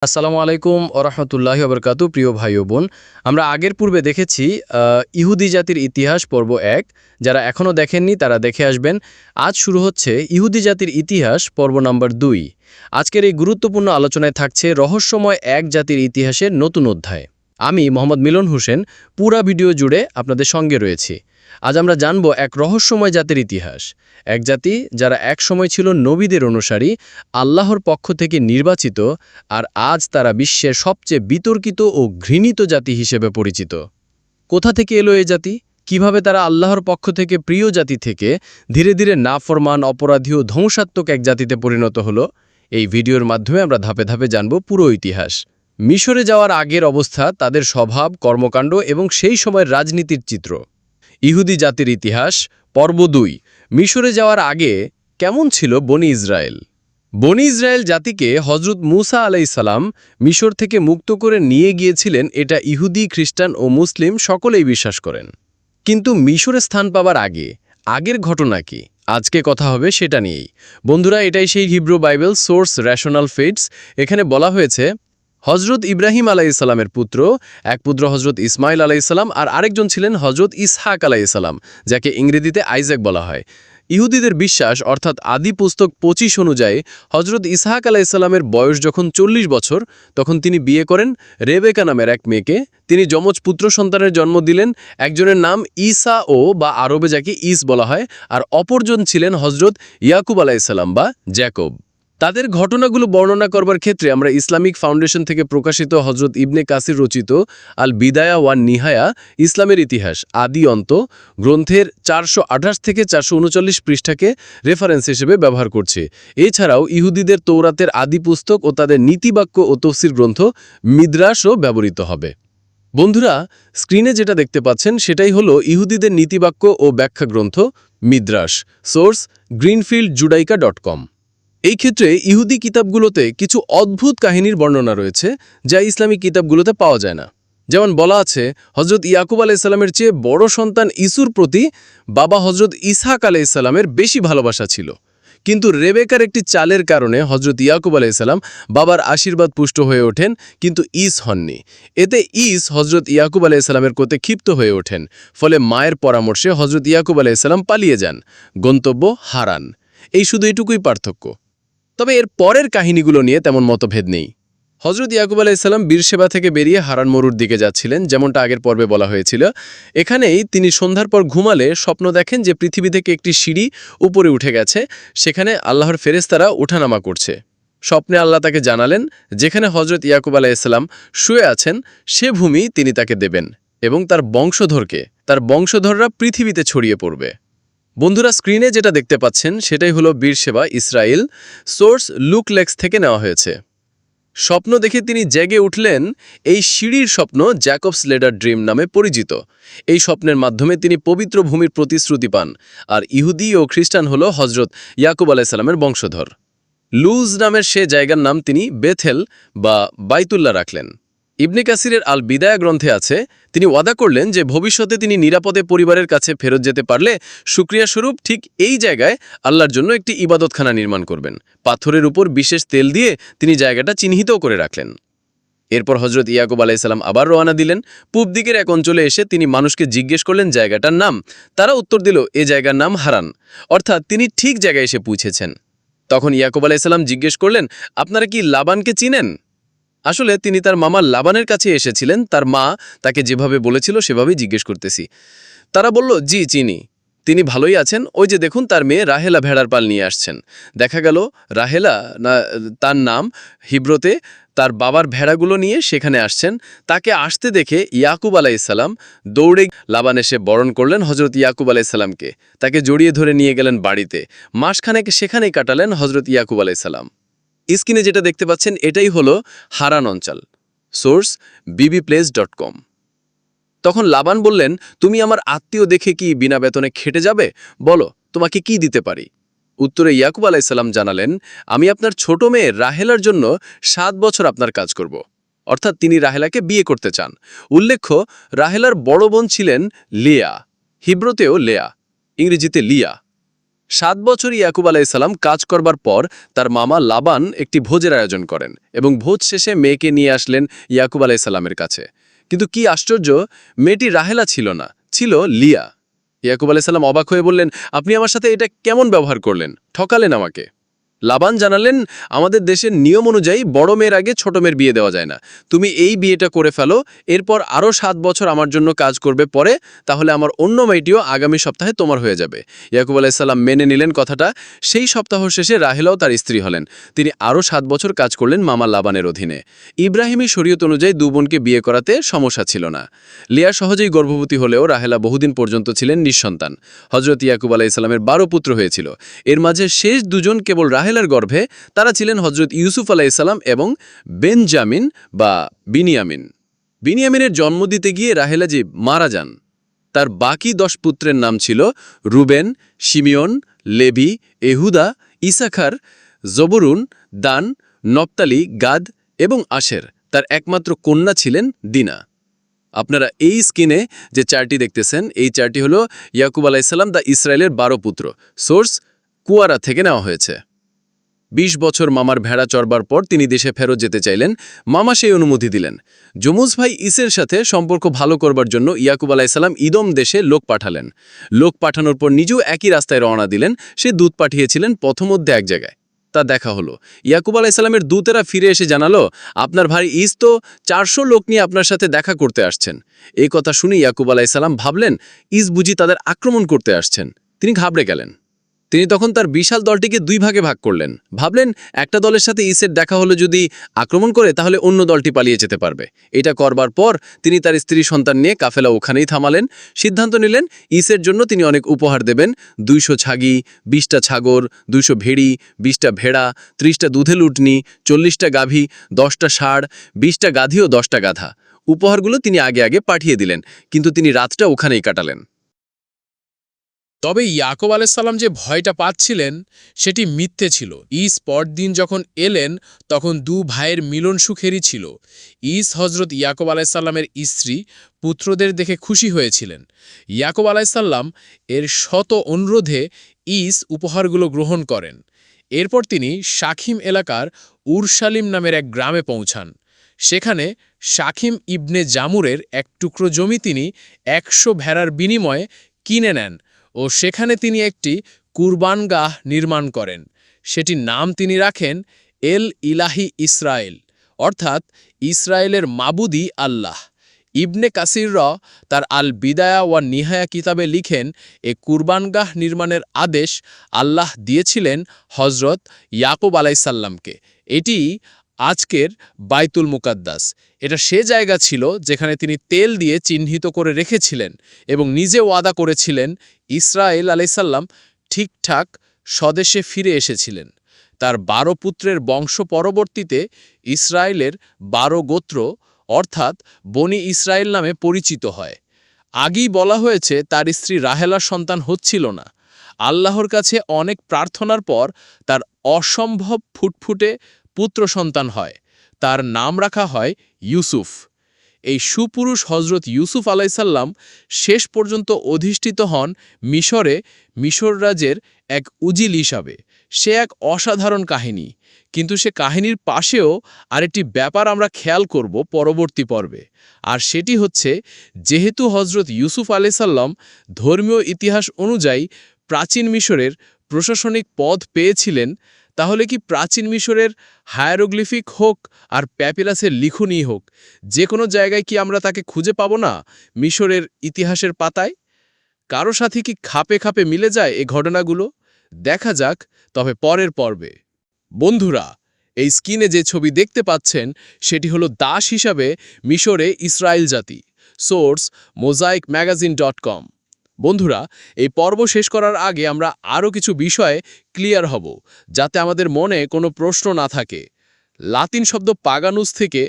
আসসালামু আলাইকুম ওরহমতুল্লাহি ওবরকাতু। প্রিয় ভাই ও বোন, আমরা আগের পূর্বে দেখেছি ইহুদি জাতির ইতিহাস পর্ব ১। যারা এখনও দেখেননি তারা দেখে আসবেন। আজ শুরু হচ্ছে ইহুদি জাতির ইতিহাস পর্ব নাম্বার ২। আজকের এই গুরুত্বপূর্ণ আলোচনায় থাকছে রহস্যময় এক জাতির ইতিহাসের নতুন অধ্যায়। আমি মোহাম্মদ মিলন হোসেন পুরা ভিডিও জুড়ে আপনাদের সঙ্গে রয়েছি। আজ আমরা জানব এক রহস্যময় জাতির ইতিহাস। এক জাতি যারা একসময় ছিল নবীদের অনুসারী, আল্লাহর পক্ষ থেকে নির্বাচিত, আর আজ তারা বিশ্বের সবচেয়ে বিতর্কিত ও ঘৃণিত জাতি হিসেবে পরিচিত। কোথা থেকে এলো এ জাতি? কিভাবে তারা আল্লাহর পক্ষ থেকে প্রিয় জাতি থেকে ধীরে ধীরে নাফরমান, অপরাধী ও ধ্বংসাত্মক এক জাতিতে পরিণত হলো? এই ভিডিওর মাধ্যমে আমরা ধাপে ধাপে জানব পুরো ইতিহাস। মিশরে যাওয়ার আগের অবস্থা, তাদের স্বভাব, কর্মকাণ্ড এবং সেই সময়ের রাজনীতির চিত্র। ইহুদি জাতির ইতিহাস পর্ব ২। মিশরে যাওয়ার আগে কেমন ছিল বনি ইসরায়েল? বনি ইসরায়েল জাতিকে হজরত মুসা আলাইসাল্লাম মিশর থেকে মুক্ত করে নিয়ে গিয়েছিলেন, এটা ইহুদি, খ্রিস্টান ও মুসলিম সকলেই বিশ্বাস করেন। কিন্তু মিশরে স্থান পাবার আগের ঘটনা কি? আজকে কথা হবে সেটা নিয়েই। বন্ধুরা, এটাই সেই হিব্রু বাইবেল সোর্স রেশনাল ফেটস। এখানে বলা হয়েছে হজরত ইব্রাহিম আলাইসাল্লামের পুত্র, এক পুত্র হজরত ইসমাইল আলাইসাল্লাম আর আরেকজন ছিলেন হজরত ইসহাক আলাইসাল্লাম, যাকে ইংরেজিতে আইজ্যাক বলা হয়। ইহুদিদের বিশ্বাস অর্থাৎ আদি পুস্তক ২৫ অনুযায়ী হজরত ইসহাক আলাইসাল্লামের বয়স যখন ৪০ বছর, তখন তিনি বিয়ে করেন রেবেকা নামের এক মেয়েকে। তিনি যমজ পুত্র সন্তানের জন্ম দিলেন। একজনের নাম ঈসা বা আরবে যাকে ইস বলা হয়, আর অপরজন ছিলেন হজরত ইয়াকুব আলাইসাল্লাম বা জ্যাকব। তাদের ঘটনাগুলো বর্ণনা করবার ক্ষেত্রে আমরা ইসলামিক ফাউন্ডেশন থেকে প্রকাশিত হজরত ইবনে কাসির রচিত আল বিদায়া ওয়ান নিহায়া, ইসলামের ইতিহাস আদি অন্ত গ্রন্থের ৪২৮ থেকে ৪৩৯ পৃষ্ঠাকে রেফারেন্স হিসেবে ব্যবহার করছে। এছাড়াও ইহুদিদের তৌরাতের আদি পুস্তক ও তাদের নীতিবাক্য ও তফসির গ্রন্থ মিদ্রাসও ব্যবহৃত হবে। বন্ধুরা, স্ক্রিনে যেটা দেখতে পাচ্ছেন সেটাই হলো ইহুদিদের নীতিবাক্য ও ব্যাখ্যা গ্রন্থ মিদ্রাস। Source greenfieldjudaica.com। এই ক্ষেত্রে ইহুদি কিতাবগুলোতে কিছু অদ্ভুত কাহিনীর বর্ণনা রয়েছে, যা ইসলামিক কিতাবগুলোতে পাওয়া যায় না। যেমন বলা আছে, হজরত ইয়াকুব আলাইসাল্লামের চেয়ে বড় সন্তান ইসুর প্রতি বাবা হজরত ইসহাক আলাইসাল্লামের বেশি ভালোবাসা ছিল। কিন্তু রেবেকার একটি চালের কারণে হজরত ইয়াকুব আলাইসাল্লাম বাবার আশীর্বাদ পুষ্ট হয়ে ওঠেন, কিন্তু ইস হননি। এতে ইস হজরত ইয়াকুব আলাইসাল্লামের কোতে ক্ষিপ্ত হয়ে ওঠেন। ফলে মায়ের পরামর্শে হজরত ইয়াকুব আলাইসাল্লাম পালিয়ে যান। গন্তব্য হারান। এই শুধু এটুকুই পার্থক্য। তবে এর পরের কাহিনীগুলো নিয়ে তেমন মতভেদ নেই। হজরত ইয়াকুব আলাইসাল্লাম বীরশেবা থেকে বেরিয়ে হারান মরুর দিকে যাচ্ছিলেন, যেমনটা আগের পর্বে বলা হয়েছিল। এখানেই তিনি সন্ধ্যার পর ঘুমালে স্বপ্ন দেখেন যে পৃথিবী থেকে একটি সিঁড়ি উপরে উঠে গেছে, সেখানে আল্লাহর ফেরেশতারা ওঠানামা করছে। স্বপ্নে আল্লাহ তাকে জানালেন যেখানে হজরত ইয়াকুব আলাইসাল্লাম শুয়ে আছেন সে ভূমি তিনি তাকে দেবেন এবং তার বংশধররা পৃথিবীতে ছড়িয়ে পড়বে। বন্ধুরা, স্ক্রিনে যেটা দেখতে পাচ্ছেন সেটাই হলো বীরশেবা, ইসরায়েল। সোর্স লুকলেক্স থেকে নেওয়া হয়েছে। স্বপ্ন দেখে তিনি জেগে উঠলেন। এই সিঁড়ির স্বপ্ন জ্যাকবস লেডার ড্রিম নামে পরিচিত। এই স্বপ্নের মাধ্যমে তিনি পবিত্র ভূমির প্রতিশ্রুতি পান, আর ইহুদি ও খ্রিস্টান হল হজরত ইয়াকুব আলাইসাল্লামের বংশধর। লুজ নামের সে জায়গার নাম তিনি বেথেল বা বাইতুল্লাহ রাখলেন। ইবনে কাসিরের আল বিদায়া গ্রন্থে আছে, তিনি ওয়াদা করলেন যে ভবিষ্যতে তিনি নিরাপদে পরিবারের কাছে ফেরত যেতে পারলে শুকরিয়াস্বরূপ ঠিক এই জায়গায় আল্লাহর জন্য একটি ইবাদতখানা নির্মাণ করবেন। পাথরের উপর বিশেষ তেল দিয়ে তিনি জায়গাটা চিহ্নিতও করে রাখলেন। এরপর হজরত ইয়াকুব আলাইসাল্লাম আবার রওনা দিলেন। পূব দিকের এক অঞ্চলে এসে তিনি মানুষকে জিজ্ঞেস করলেন জায়গাটার নাম। তারা উত্তর দিল এ জায়গার নাম হারান, অর্থাৎ তিনি ঠিক জায়গায় এসে পৌঁছেছেন। তখন ইয়াকুব আলাইসাল্লাম জিজ্ঞেস করলেন, আপনারা কি লাবানকে চিনেন? আসলে তিনি তার মামা লাবানের কাছে এসেছিলেন। তার মা তাকে যেভাবে বলেছিল সেভাবেই জিজ্ঞেস করতেছি। তারা বলল, জি চিনি, তিনি ভালোই আছেন। ওই যে দেখুন তার মেয়ে রাহেলা ভেড়ার পাল নিয়ে আসছেন। দেখা গেল রাহেলা না তার নাম, হিব্রুতে তার বাবার ভেড়াগুলো নিয়ে সেখানে আসছেন। তাকে আসতে দেখে ইয়াকুব আলাইসাল্লাম দৌড়ে লাবান এসে বরণ করলেন হজরত ইয়াকুব আলাইসাল্লামকে। তাকে জড়িয়ে ধরে নিয়ে গেলেন বাড়িতে। মাসখানেক সেখানেই কাটালেন হজরত ইয়াকুব আলাইসাল্লাম। স্ক্রিনে যেটা দেখতে পাচ্ছেন এটাই হলো হারান অঞ্চল। Source bbplace.com। তখন লাবান বললেন, তুমি আমার আত্মীয় দেখে কি বিনা বেতনে খেটে যাবে? বলো তোমাকে কি দিতে পারি? উত্তরে ইয়াকুব আলাইসাল্লাম জানালেন, আমি আপনার ছোট মেয়ে রাহেলার জন্য 7 বছর আপনার কাজ করব। অর্থাৎ তিনি রাহেলাকে বিয়ে করতে চান। উল্লেখ্য, রাহেলার বড় বোন ছিলেন লিয়া, হিব্রুতেও লেয়া, ইংরেজিতে লিয়া। 7 বছর ইয়াকুব আলাইসাল্লাম কাজ করবার পর তার মামা লাবান একটি ভোজের আয়োজন করেন এবং ভোজ শেষে মেয়েকে নিয়ে আসলেন ইয়াকুব আলাইসাল্লামের কাছে। কিন্তু কি আশ্চর্য, মেয়েটি রাহেলা ছিল না, ছিল লিয়া। ইয়াকুব আলাইসাল্লাম অবাক হয়ে বললেন, আপনি আমার সাথে এটা কেমন ব্যবহার করলেন? ঠকালেন আমাকে। লাবান জানালেন, আমাদের দেশের নিয়ম অনুযায়ী বড় মেয়ের আগে ছোট মেয়ের বিয়ে দেওয়া যায় না। তুমি এই বিয়েটা করে ফেলো, এরপর আরও 7 বছর আমার জন্য কাজ করবে পরে, তাহলে আমার অন্য মেয়েটিও আগামী সপ্তাহে তোমার হয়ে যাবে। ইয়াকুব আলাইসাল্লাম মেনে নিলেন কথাটা। সেই সপ্তাহ শেষে রাহেলাও তার স্ত্রী হলেন। তিনি আরও 7 বছর কাজ করলেন মামা লাবানের অধীনে। ইব্রাহিমী শরীয়ত অনুযায়ী 2 বোনকে বিয়ে করাতে সমস্যা ছিল না। লিয়া সহজেই গর্ভবতী হলেও রাহেলা বহুদিন পর্যন্ত ছিলেন নিঃসন্তান। হজরত ইয়াকুব আলাইসাল্লামের 12 পুত্র হয়েছিল। এর মাঝে শেষ দুজন কেবল রাহেলার গর্ভে, তারা ছিলেন হজরত ইউসুফ আলাইসাল্লাম এবং বেনজামিন বা বিনিয়ামিন। বিনিয়ামিনের জন্ম দিতে গিয়ে রাহেলাজি মারা যান। তার বাকি 10 পুত্রের নাম ছিল রুবেন, শিমিয়ন, লেভি, এহুদা, ইসাখার, জবরুন, দান, নপ্তালি, গাদ এবং আশের। তার একমাত্র কন্যা ছিলেন দিনা। আপনারা এই স্ক্রিনে যে চারটি দেখতেছেন, এই চারটি হলো ইয়াকুব আলাইসাল্লাম দা ইসরায়েলের 12 পুত্র। সোর্স কুয়ারা থেকে নেওয়া হয়েছে। 20 বছর মামার ভেড়া চড়বার পর তিনি দেশে ফেরত যেতে চাইলেন। মামা সেই অনুমতি দিলেন। জমুজ ভাই ইসের সাথে সম্পর্ক ভালো করবার জন্য ইয়াকুব আলাইসাল্লাম ইদম দেশে লোক পাঠালেন। লোক পাঠানোর পর নিজেও একই রাস্তায় রওনা দিলেন। সে দূত পাঠিয়েছিলেন পথমধ্যে এক জায়গায়। তা দেখা হলো। ইয়াকুব আলাইসাল্লামের দূতেরা ফিরে এসে জানালো, আপনার ভাই ইস তো 400 লোক নিয়ে আপনার সাথে দেখা করতে আসছেন। এই কথা শুনে ইয়াকুব আলাইসাল্লাম ভাবলেন, ইস বুঝি তাদের আক্রমণ করতে আসছেন। তিনি ঘাবড়ে গেলেন। তিনি তখন তার বিশাল দলটিকে 2 ভাগে ভাগ করলেন। ভাবলেন, একটা দলের সাথে ইসের দেখা হলো, যদি আক্রমণ করে তাহলে অন্য দলটি পালিয়ে যেতে পারবে। এটা করবার পর তিনি তার স্ত্রী সন্তান নিয়ে কাফেলা ওখানেই থামালেন। সিদ্ধান্ত নিলেন ইসের জন্য তিনি অনেক উপহার দেবেন। 200 ছাগি, 20টা ছাগর, 200 ভেড়ি, 20টা ভেড়া, 30টা দুধেল উটনি, 40টা গাভী, 10টা ষাঁড়, 20টা গাধী ও 10টা গাধা। উপহারগুলো তিনি আগে আগে পাঠিয়ে দিলেন, কিন্তু তিনি রাতটা ওখানেই কাটালেন। তবে ইয়াকুব আলাইসাল্লাম যে ভয়টা পাচ্ছিলেন সেটি মিথ্যে ছিল। ঈস পরদিন যখন এলেন তখন 2 ভাইয়ের মিলন সুখেরই ছিল। ঈস হজরত ইয়াকুব আলাইসাল্লামের স্ত্রী পুত্রদের দেখে খুশি হয়েছিলেন। ইয়াকুব আলাইসাল্লাম এর শত অনুরোধে ঈস উপহারগুলো গ্রহণ করেন। এরপর তিনি শাখিম এলাকার উরশালিম নামের এক গ্রামে পৌঁছান। সেখানে শাখিম ইবনে জামুরের এক টুকরো জমি তিনি 100 ভেড়ার বিনিময়ে কিনে নেন ও সেখানে তিনি একটি কুরবানগাহ নির্মাণ করেন। সেটির নাম তিনি রাখেন এল ইলাহি ইসরায়েল, অর্থাৎ ইসরায়েলের মাবুদি আল্লাহ। ইবনে কাসির তার আল বিদায়া ওয়া নিহায়া কিতাবে লিখেন, এ কুরবানগাহ নির্মাণের আদেশ আল্লাহ দিয়েছিলেন হজরত ইয়াকুব আলাইসাল্লামকে। এটি আজকের বাইতুল মুকাদ্দাস। এটা সে জায়গা ছিল যেখানে তিনি তেল দিয়ে চিহ্নিত করে রেখেছিলেন এবং নিজে ওয়াদা করেছিলেন ইসরায়েল আলাইসাল্লাম ঠিকঠাক স্বদেশে ফিরে এসেছিলেন। তার 12 পুত্রের বংশ পরবর্তীতে ইসরায়েলের 12 গোত্র অর্থাৎ বনি ইসরায়েল নামে পরিচিত হয়। আগেই বলা হয়েছে তার স্ত্রী রাহেলার সন্তান হচ্ছিল না। আল্লাহর কাছে অনেক প্রার্থনার পর তার অসম্ভব ফুটফুটে পুত্র সন্তান হয়। তার নাম রাখা হয় ইউসুফ। এই সুপুরুষ হজরত ইউসুফ আলাইসাল্লাম শেষ পর্যন্ত অধিষ্ঠিত হন মিশরে, মিশর রাজের এক উজিল হিসাবে। সে এক অসাধারণ কাহিনী, কিন্তু সে কাহিনীর পাশেও আরেকটি ব্যাপার আমরা খেয়াল করব পরবর্তী পর্বে। আর সেটি হচ্ছে, যেহেতু হজরত ইউসুফ আলাইসাল্লাম ধর্মীয় ইতিহাস অনুযায়ী প্রাচীন মিশরের প্রশাসনিক পদ পেয়েছিলেন, তাহলে কি প্রাচীন মিশরের হায়ারোগ্লিফিক হোক আর প্যাপিরাসের লিখনই হোক, যে কোনো জায়গায় কি আমরা তাকে খুঁজে পাব না মিশরের ইতিহাসের পাতায়? কারো সাথে কি খাপে খাপে মিলে যায় এই ঘটনাগুলো? দেখা যাক তবে পরের পর্বে। বন্ধুরা, এই স্ক্রিনে যে ছবি দেখতে পাচ্ছেন সেটি হলো দাস হিসাবে মিশরে ইসরায়েল জাতি। Source mosaicmagazine.com। বন্ধুরা, এই পর্ব শেষ করার আগে আমরা আরও কিছু বিষয়ে ক্লিয়ার হব, যাতে আমাদের মনে কোনো প্রশ্ন না থাকে। লাতিন শব্দ পাগানুস থেকে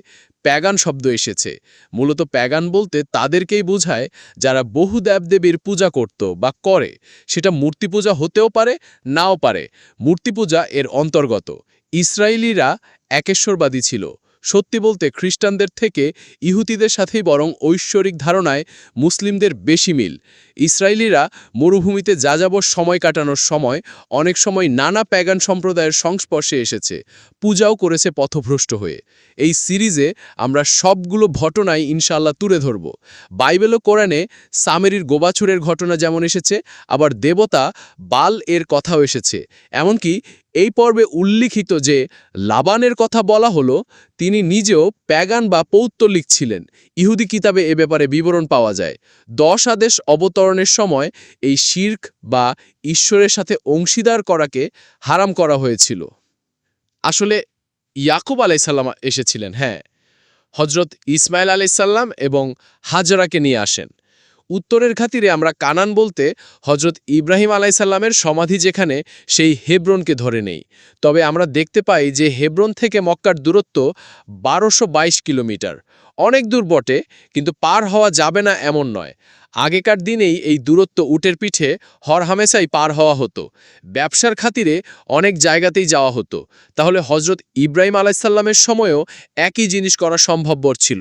প্যাগান শব্দ এসেছে। মূলত প্যাগান বলতে তাদেরকেই বোঝায় যারা বহু দেবদেবীর পূজা করত বা করে। সেটা মূর্তি পূজা হতেও পারে, নাও পারে। মূর্তি পূজা এর অন্তর্গত। ইসরায়েলিরা একেশ্বরবাদী ছিল। সত্যি বলতে খ্রিস্টানদের থেকে ইহুদিদের সাথেই বরং ঐশ্বরিক ধারণায় মুসলিমদের বেশি মিল। ইসরায়েলিরা মরুভূমিতে যাযাবর সময় কাটানোর সময় অনেক সময় নানা প্যাগান সম্প্রদায়ের সংস্পর্শে এসেছে, পূজাও করেছে পথভ্রষ্ট হয়ে। এই সিরিজে আমরা সবগুলো ঘটনাই ইনশাআল্লাহ তুলে ধরব। বাইবেল ও কোরআনে সামেরির গোবাছুরের ঘটনা যেমন এসেছে, আবার দেবতা বাল এর কথাও এসেছে। এমনকি এই পর্বে উল্লিখিত যে লাবানের কথা বলা হলো, তিনি নিজেও প্যাগান বা পৌত্তলিক ছিলেন। ইহুদি কিতাবে এ ব্যাপারে বিবরণ পাওয়া যায়। 10 আদেশ অবতরণের সময় এই শির্ক বা ঈশ্বরের সাথে অংশীদার করাকে হারাম করা হয়েছিল। আসলে ইয়াকুব আলাইসাল্লাম এসেছিলেন, হ্যাঁ, হজরত ইসমাইল আলাইসাল্লাম এবং হাজরাকে নিয়ে আসেন। উত্তরের খাতিরে আমরা কানান বলতে হজরত ইব্রাহিম আলাইসাল্লামের সমাধি যেখানে, সেই হেব্রনকে ধরে নেই। তবে আমরা দেখতে পাই যে হেব্রন থেকে মক্কার দূরত্ব 1222 কিলোমিটার। অনেক দূর বটে, কিন্তু পার হওয়া যাবে না এমন নয়। আগেকার দিনেই এই দূরত্ব উটের পিঠে হরহামেশাই পার হওয়া হতো। ব্যবসার খাতিরে অনেক জায়গাতেই যাওয়া হতো। তাহলে হজরত ইব্রাহিম আলাইসাল্লামের সময়েও একই জিনিস করা সম্ভবপর ছিল।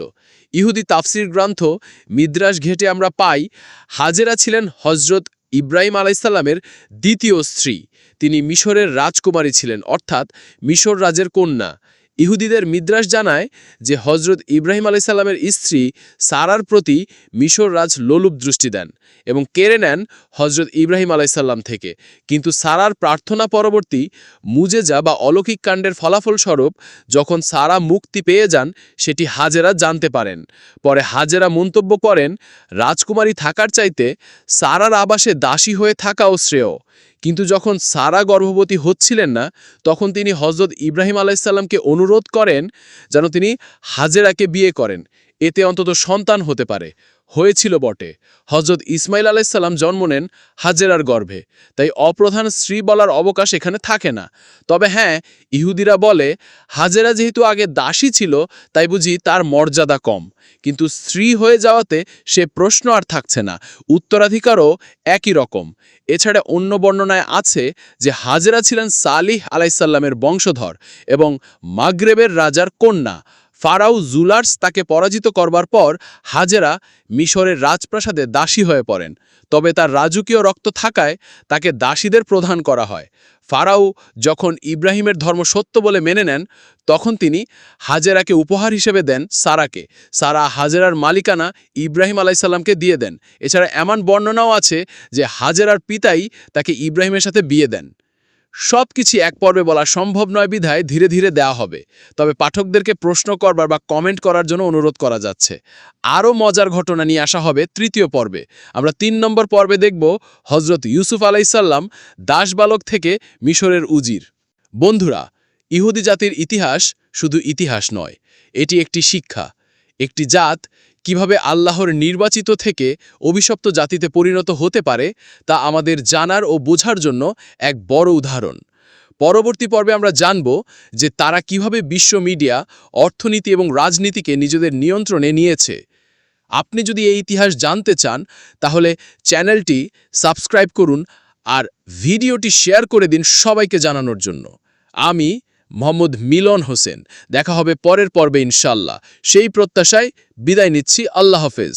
ইহুদি তাফসির গ্রন্থ মিদ্রাস ঘেটে আমরা পাই, হাজেরা ছিলেন হজরত ইব্রাহিম আলাইসাল্লামের দ্বিতীয় স্ত্রী। তিনি মিশরের রাজকুমারী ছিলেন, অর্থাৎ মিশর রাজের কন্যা। ইহুদিদের মিদ্রাস জানায় যে হজরত ইব্রাহিম আলাইসাল্লামের স্ত্রী সারার প্রতি মিশর রাজ লোলুপ দৃষ্টি দেন এবং কেড়ে নেন হজরত ইব্রাহিম আলাইসাল্লাম থেকে। কিন্তু সারার প্রার্থনা পরবর্তী মুজেজা বা অলৌকিক কাণ্ডের ফলাফলস্বরূপ যখন সারা মুক্তি পেয়ে যান, সেটি হাজেরা জানতে পারেন। পরে হাজেরা মন্তব্য করেন, রাজকুমারী থাকার চাইতে সারার আবাসে দাসী হয়ে থাকাও শ্রেয়। কিন্তু যখন সারা গর্ভবতী হচ্ছিলেন না, তখন তিনি হজরত ইব্রাহিম আলাইসাল্লামকে অনুরোধ করেন যেন তিনি হাজেরাকে বিয়ে করেন, এতে অন্তত সন্তান হতে পারে। হয়েছিল বটে। হজরত ইসমাইল আলাইসাল্লাম জন্ম নেন হাজেরার গর্ভে। তাই অপ্রধান স্ত্রী বলার অবকাশ এখানে থাকে না। তবে হ্যাঁ, ইহুদিরা বলে হাজেরা যেহেতু আগে দাসী ছিল, তাই বুঝি তার মর্যাদা কম। কিন্তু স্ত্রী হয়ে যাওয়াতে সে প্রশ্ন আর থাকছে না, উত্তরাধিকারও একই রকম। এছাড়া অন্য বর্ণনায় আছে যে হাজেরা ছিলেন সালিহ আলাইসাল্লামের বংশধর এবং মাগরেবের রাজার কন্যা। ফারাও জুলার্স তাকে পরাজিত করবার পর হাজেরা মিশরের রাজপ্রাসাদে দাসী হয়ে পড়েন। তবে তার রাজকীয় রক্ত থাকায় তাকে দাসীদের প্রদান করা হয়। ফারাও যখন ইব্রাহিমের ধর্ম সত্য বলে মেনে নেন, তখন তিনি হাজেরাকে উপহার হিসেবে দেন সারাকে। সারা হাজেরার মালিকানা ইব্রাহিম আলাইসাল্লামকে দিয়ে দেন। এছাড়া এমন বর্ণনাও আছে যে হাজেরার পিতাই তাকে ইব্রাহিমের সাথে বিয়ে দেন। সব কিছু এক পর্বে বলা সম্ভব নয় বিধায় ধীরে ধীরে দেওয়া হবে। তবে পাঠকদেরকে প্রশ্ন করবার বা কমেন্ট করার জন্য অনুরোধ করা যাচ্ছে। আরও মজার ঘটনা নিয়ে আসা হবে তৃতীয় পর্বে। আমরা 3 নম্বর পর্বে দেখব হজরত ইউসুফ আলাইসাল্লাম দাসবালক থেকে মিশরের উজির। বন্ধুরা, ইহুদি জাতির ইতিহাস শুধু ইতিহাস নয়, এটি একটি শিক্ষা। একটি জাত কিভাবে আল্লাহর নির্বাচিত থেকে অভিশপ্ত জাতিতে পরিণত হতে পারে, তা আমাদের জানার ও বোঝার জন্য এক বড় উদাহরণ। পরবর্তী পর্বে আমরা জানব যে তারা কিভাবে বিশ্ব মিডিয়া, অর্থনীতি এবং রাজনীতিকে নিজেদের নিয়ন্ত্রণে নিয়েছে। আপনি যদি এই ইতিহাস জানতে চান, তাহলে চ্যানেলটি সাবস্ক্রাইব করুন আর ভিডিওটি শেয়ার করে দিন সবাইকে জানানোর জন্য। আমি মোহাম্মদ মিলন হোসেন। দেখা হবে পরের পর্বে ইনশাআল্লাহ। সেই প্রত্যাশায় বিদায় নিচ্ছি। আল্লাহ হাফেজ।